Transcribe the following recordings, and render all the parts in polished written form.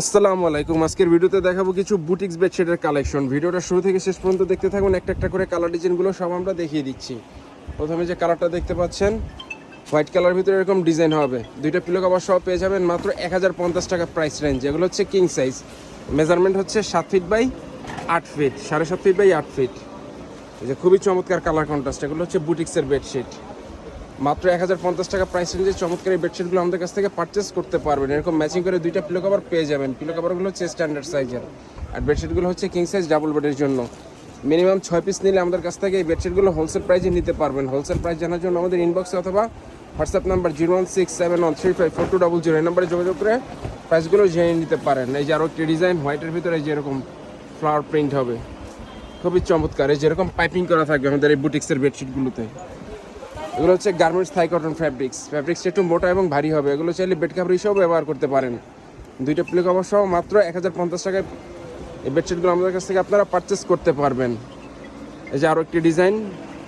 আসসালামু আলাইকুম। আজকের ভিডিওতে দেখাবো কিছু বুটিক্স বেডশিটের কালেকশন। ভিডিওটা শুরু থেকে শেষ পর্যন্ত দেখতে থাকুন। একটা একটা করে কালার ডিজাইনগুলো সব আমরা দেখিয়ে দিচ্ছি। প্রথমে যে কালারটা দেখতে পাচ্ছেন, হোয়াইট কালার ভিতরে এরকম ডিজাইন হবে। দুইটা পিলো কভার সহ পেয়ে যাবেন মাত্র 1050 টাকা প্রাইস রেঞ্জ। এগুলো হচ্ছে কিং সাইজ, মেজারমেন্ট হচ্ছে 7 feet by 8 feet, 7.5 feet by 8 feet. এই যে খুবই চমৎকার কালার কন্ট্রাস্ট। এগুলো হচ্ছে বুটিক্সের বেডশিট, মাত্র 1050 টাকা প্রাইস রেঞ্জে চমৎকার এই বেডশিটগুলো আমাদের কাছ থেকে পারচেস করতে পারবেন। এরকম ম্যাচিং করে দুইটা পিলো কভার পেয়ে যাবেন। পিলো কভারগুলো হচ্ছে স্ট্যান্ডার্ড সাইজের, আর বেডশিটগুলো হচ্ছে কিং সাইজ ডাবল বেডের জন্য। মিনিমাম 6 পিস নিলে আমাদের কাছ থেকে এই বেডশিটগুলো হোলসেল প্রাইসে নিতে পারবেন। হোলসেল প্রাইস জানার জন্য আমাদের ইনবক্সে অথবা হোয়াটসঅ্যাপ নাম্বার 01671354200 এই নাম্বারে যোগাযোগ করে প্রাইসগুলো জেনে নিতে পারেন। এই যে আরও একটি ডিজাইন হোয়াইটের ভিতরে যেরকম ফ্লাওয়ার প্রিন্ট হবে, খুবই চমৎকার। এই যেরকম পাইপিং করা থাকবে আমাদের এই বুটিক্সের বেডশিটগুলোতে। এগুলো হচ্ছে গার্মেন্টস থাই কটন ফ্যাব্রিক্সটা একটু মোটা এবং ভারী হবে। এগুলো চাইলে বেড কাভার হিসেবেও ব্যবহার করতে পারেন। দুইটা পিলো কভার সহ মাত্র 1050 টাকায় এই বেডশিটগুলো আমাদের কাছ থেকে আপনারা পারচেস করতে পারবেন। এই যে আরও একটি ডিজাইন,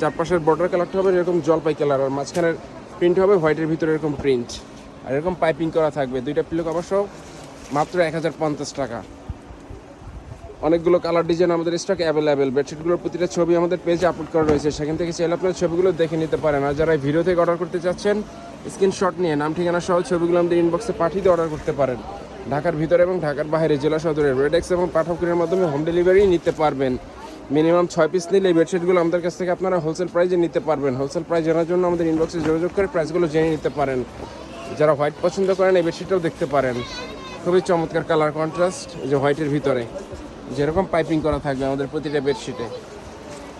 চারপাশের বর্ডার কালারটা হবে এরকম জলপাই কালার, আর মাঝখানের প্রিন্ট হবে হোয়াইটের ভিতরে এরকম প্রিন্ট, আর এরকম পাইপিং করা থাকবে। দুইটা পিলো কভার সহ মাত্র 1050 টাকা। অনেকগুলো কালার ডিজাইন আমাদের স্টক অ্যাভেলেবেল। বেডশিটগুলোর প্রতিটা ছবি আমাদের পেজে আপলোড করা রয়েছে, সেখান থেকে চাইলে আপনার ছবিগুলো দেখে নিতে পারেন। আর যারা ভিডিও থেকে অর্ডার করতে চাচ্ছেন, স্ক্রিনশট নিয়ে নাম ঠিকানা সহ ছবিগুলো আমাদের ইনবক্সে পাঠিয়ে দিয়ে অর্ডার করতে পারেন। ঢাকার ভিতরে এবং ঢাকার বাইরে জেলা সদরে রেডেক্স এবং পাঠকের মাধ্যমে হোম ডেলিভারি নিতে পারবেন। মিনিমাম 6 পিস নিলে এই বেডশিটগুলো আমাদের কাছ থেকে আপনারা হোলসেল প্রাইসে নিতে পারবেন। হোলসেল প্রাইস জানার জন্য আমাদের ইনবক্সে যোগাযোগ করে প্রাইসগুলো জেনে নিতে পারেন। যারা হোয়াইট পছন্দ করেন এই বেডশিটটাও দেখতে পারেন। খুবই চমৎকার কালার কন্ট্রাস্ট, এই যে হোয়াইটের ভিতরে যেরকম পাইপিং করা থাকবে আমাদের প্রতিটা বেডশিটে।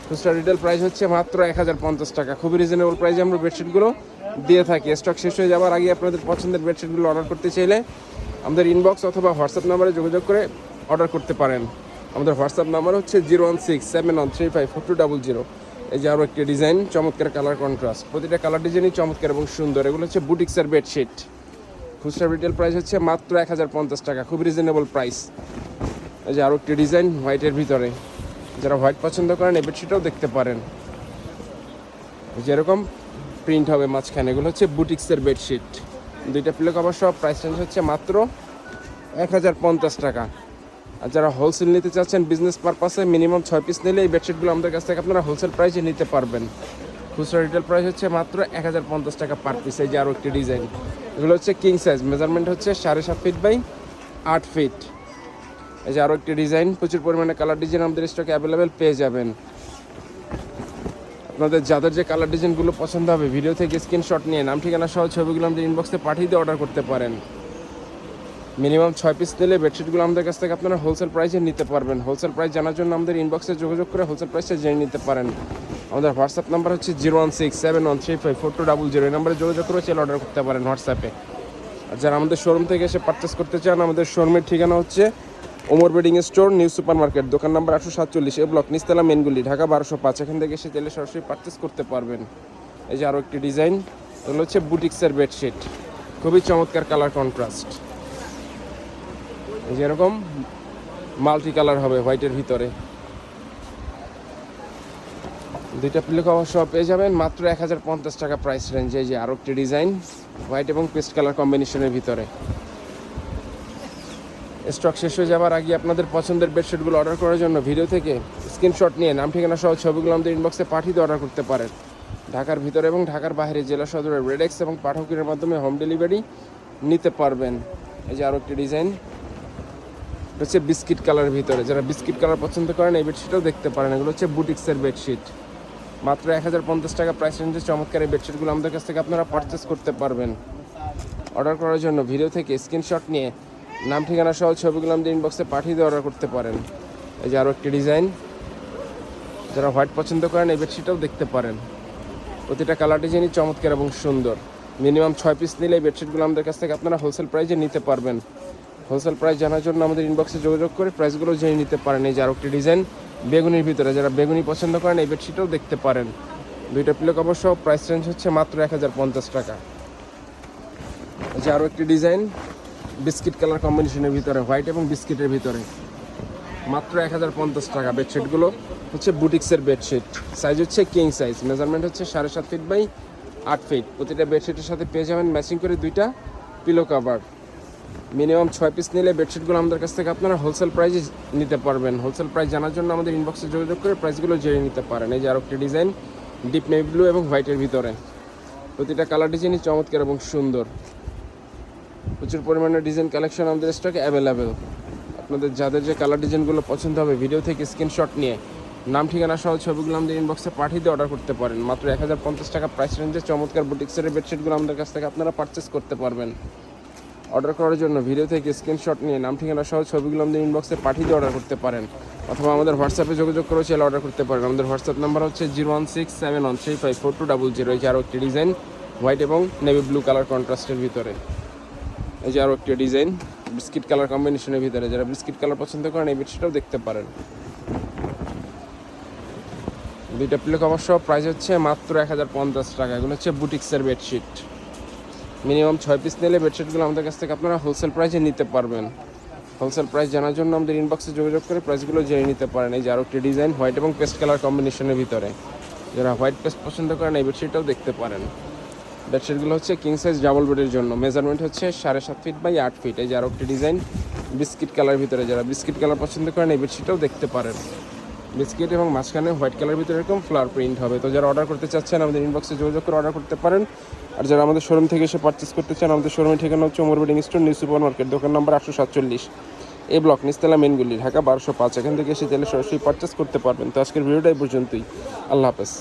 খুচরা রিটেল প্রাইস হচ্ছে মাত্র 1050 টাকা। খুবই রিজনেবল প্রাইসে আমরা বেডশিটগুলো দিয়ে থাকি। স্টক শেষ হয়ে যাওয়ার আগে আপনাদের পছন্দের বেডশিটগুলো অর্ডার করতে চাইলে আমাদের ইনবক্স অথবা হোয়াটসঅ্যাপ নাম্বারে যোগাযোগ করে অর্ডার করতে পারেন। আমাদের হোয়াটসঅ্যাপ নাম্বার হচ্ছে 01671354200। এই যে আরও একটি ডিজাইন, চমৎকার কালার কন্ট্রাস্ট। প্রতিটা কালার ডিজাইনই চমৎকার এবং সুন্দর। এগুলো হচ্ছে বুটিক্সের বেডশিট। খুচরা রিটেল প্রাইস হচ্ছে মাত্র 1050 টাকা, খুব রিজনেবল প্রাইস। এই যে আরও একটি ডিজাইন হোয়াইটের ভিতরে, যারা হোয়াইট পছন্দ করেন এই বেডশিটটাও দেখতে পারেন। যেরকম প্রিন্ট হবে মাঝখানে, এগুলো হচ্ছে বুটিক্সের বেডশিট। দুইটা পিলো কভার সব প্রাইস রেঞ্জ হচ্ছে মাত্র 1050 টাকা। আর যারা হোলসেল নিতে চাচ্ছেন বিজনেস পারপাসে, মিনিমাম 6 পিস নিলে এই বেডশিটগুলো আমাদের কাছ থেকে আপনারা হোলসেল প্রাইসে নিতে পারবেন। খুচরা রিটেল প্রাইস হচ্ছে মাত্র 1050 টাকা পার পিস। এই যে আরও একটি ডিজাইন, এগুলো হচ্ছে কিং সাইজ, মেজারমেন্ট হচ্ছে 7.5 ফিট বাই 8 ফিট। এই যে আরও একটি ডিজাইন, প্রচুর পরিমাণে কালার ডিজাইন আমাদের স্টকে অ্যাভেলেবেল পেয়ে যাবেন। আপনাদের যাদের যে কালার ডিজাইনগুলো পছন্দ হবে, ভিডিও থেকে স্ক্রিনশট নিয়ে নাম ঠিকানা সহ ছবিগুলো আমাদের ইনবক্সে পাঠিয়ে দিয়ে অর্ডার করতে পারেন। মিনিমাম 6 পিস নিলে বেডশিটগুলো আমাদের কাছ থেকে আপনারা হোলসেল প্রাইসে নিতে পারবেন। হোলসেল প্রাইস জানার জন্য আমাদের ইনবক্সে যোগাযোগ করে হোলসেল প্রাইসে জেনে নিতে পারেন। আমাদের হোয়াটসঅ্যাপ নাম্বার হচ্ছে 01671354200। এই নাম্বারে যোগাযোগ করে চাইলে অর্ডার করতে পারেন হোয়াটসঅ্যাপে। আর যারা আমাদের শোরুম থেকে এসে পারচেস করতে চান, আমাদের শোরুমের ঠিকানা হচ্ছে Omar bedding store, new super market, দোকান নাম্বার 847, এ ব্লক, নিচতলা, মেনগুলি, ঢাকা 1205। এখান থেকে এসে চাইলে সরাসরি পারচেস করতে পারবেন। এই যে আরও একটি ডিজাইন, এগুলো হচ্ছে বুটিক্সের বেডশিট, খুবই চমৎকার কালার কন্ট্রাস্ট। এই যে এরকম মাল্টি কালার হবে হোয়াইটের ভিতরে। দুইটা পিলো কভার সহ পেয়ে যাবেন মাত্র 1050 টাকা প্রাইস রেঞ্জে। এই যে আরও একটি ডিজাইন হোয়াইট এবং পেস্ট কালার কম্বিনেশনের ভিতরে। স্টক শেষ হয়ে যাওয়ার আগে আপনাদের পছন্দের বেডশিটগুলো অর্ডার করার জন্য ভিডিও থেকে স্ক্রিনশট নিয়ে নাম ঠিকানা সহ ছবিগুলো আমাদের ইনবক্সে পাঠিয়ে দিয়ে অর্ডার করতে পারেন। ঢাকার ভিতরে এবং ঢাকার বাইরে জেলা সদরের রেডেক্স এবং পাঠকের মাধ্যমে হোম ডেলিভারি নিতে পারবেন। এই যে আরও একটি ডিজাইন হচ্ছে বিস্কিট কালারের ভিতরে, যারা বিস্কিট কালার পছন্দ করেন এই বেডশিটও দেখতে পারেন। এগুলো হচ্ছে বুটিক্সের বেডশিট, মাত্র 1050 টাকা প্রাইস রেঞ্জে চমৎকার এই বেডশিটগুলো আমাদের কাছ থেকে আপনারা পারচেস করতে পারবেন। অর্ডার করার জন্য ভিডিও থেকে স্ক্রিনশট নিয়ে নাম ঠিকানা সহ ছবিগুলো আমাদের ইনবক্সে পাঠিয়ে দিয়ে অর্ডার করতে পারেন। এই যে আরও একটি ডিজাইন, যারা হোয়াইট পছন্দ করেন এই বেডশিটটাও দেখতে পারেন। প্রতিটা কালার ডিজাইনই চমৎকার এবং সুন্দর। মিনিমাম 6 পিস নিলে এই বেডশিটগুলো আমাদের কাছ থেকে আপনারা হোলসেল প্রাইসে নিতে পারবেন। হোলসেল প্রাইস জানার জন্য আমাদের ইনবক্সে যোগাযোগ করে প্রাইসগুলো জেনে নিতে পারেন। এই যে আরও একটি ডিজাইন বেগুনির ভিতরে, যারা বেগুনি পছন্দ করেন এই বেডশিটটাও দেখতে পারেন। দুইটা পিলো কভার সহ প্রাইস রেঞ্জ হচ্ছে মাত্র 1050 টাকা। এই যে আরও একটি ডিজাইন বিস্কিট কালার কম্বিনেশনের ভিতরে, হোয়াইট এবং বিস্কিটের ভিতরে, মাত্র 1050 টাকা। বেডশিটগুলো হচ্ছে বুটিক্সের বেডশিট, সাইজ হচ্ছে কিং সাইজ, মেজারমেন্ট হচ্ছে 7.5 ফিট বাই 8 ফিট। প্রতিটা বেডশিটের সাথে পেয়ে যাবেন ম্যাচিং করে দুইটা পিলো কভার। মিনিমাম 6 পিস নিলে বেডশিটগুলো আমাদের কাছ থেকে আপনারা হোলসেল প্রাইসে নিতে পারবেন। হোলসেল প্রাইস জানার জন্য আমাদের ইনবক্সে যোগাযোগ করে প্রাইসগুলো জেনে নিতে পারেন। এই যে আরও একটি ডিজাইন ডিপ নেভি ব্লু এবং হোয়াইটের ভিতরে, প্রতিটা কালার ডিজাইনই চমৎকার এবং সুন্দর। প্রচুর পরিমাণে ডিজাইন কালেকশন আমাদের স্টকে অ্যাভেলেবেল। আপনাদের যাদের যে কালার ডিজাইনগুলো পছন্দ হবে ভিডিও থেকে স্ক্রিনশট নিয়ে নাম ঠিকানা সহ ছবিগুলো আমাদের ইনবক্সে পাঠিয়ে দিয়ে অর্ডার করতে পারেন। মাত্র 1050 টাকা প্রাইস রেঞ্জে চমৎকার বুটিক্সের বেডশিটগুলো আমাদের কাছ থেকে আপনারা পারচেস করতে পারবেন। অর্ডার করার জন্য ভিডিও থেকে স্ক্রিনশট নিয়ে নাম ঠিকানা সহ ছবিগুলো আমাদের ইনবক্সে পাঠিয়ে দিয়ে অর্ডার করতে পারেন, অথবা আমাদের হোয়াটসঅ্যাপে যোগাযোগ করে চাইলে অর্ডার করতে পারেন। আমাদের হোয়াটসঅ্যাপ নাম্বার হচ্ছে 01671354200। এই যে আরও একটি ডিজাইন হোয়াইট এবং নেভি ব্লু কালার কন্ট্রাস্টের ভিতরে। এই যে আরও একটি ডিজাইন বিস্কিট কালার কম্বিনেশনের ভিতরে, যারা বিস্কিট কালার পছন্দ করেন এই বেডশিটটাও দেখতে পারেন। দুইটা পিলো কভার সহ প্রাইস হচ্ছে মাত্র 1050 টাকা। এগুলো হচ্ছে বুটিক্সের বেডশিট। মিনিমাম 6 পিস নিলে বেডশিটগুলো আমাদের কাছ থেকে আপনারা হোলসেল প্রাইসে নিতে পারবেন। হোলসেল প্রাইস জানার জন্য আমাদের ইনবক্সে যোগাযোগ করে প্রাইসগুলো জেনে নিতে পারেন। এই যে আরও একটি ডিজাইন হোয়াইট এবং পেস্ট কালার কম্বিনেশনের ভিতরে, যারা হোয়াইট পেস্ট পছন্দ করেন এই বেডশিটটাও দেখতে পারেন। বেডশিটগুলো হচ্ছে কিং সাইজ ডাবল বেডের জন্য, মেজারমেন্ট হচ্ছে 7.5 ফিট বাই 8 ফিট। এই যে আরও একটি ডিজাইন বিস্কিট কালার ভিতরে, যারা বিস্কিট কালার পছন্দ করেন এই বেডশিটটাও দেখতে পারেন। বিস্কিট এবং মাঝখানে হোয়াইট কালার ভিতরে এরকম ফ্লাওয়ার প্রিন্ট হবে। তো যারা অর্ডার করতে চাচ্ছেন আমাদের ইনবক্সে যোগাযোগ করে অর্ডার করতে পারেন। আর যারা আমাদের শোরুম থেকে এসে পারচেস করতে চান, আমাদের শোরুমের ঠিকানা হচ্ছে Omar building store, new super market, দোকান নম্বর 847, এই ব্লক, নিচতলা মেনগুলি, ঢাকা 1205। এখান থেকে এসে চাইলে সরাসরি পারচেস করতে পারবেন। তো আজকের ভিডিওটা এই পর্যন্তই। আল্লাহ হাফেজ।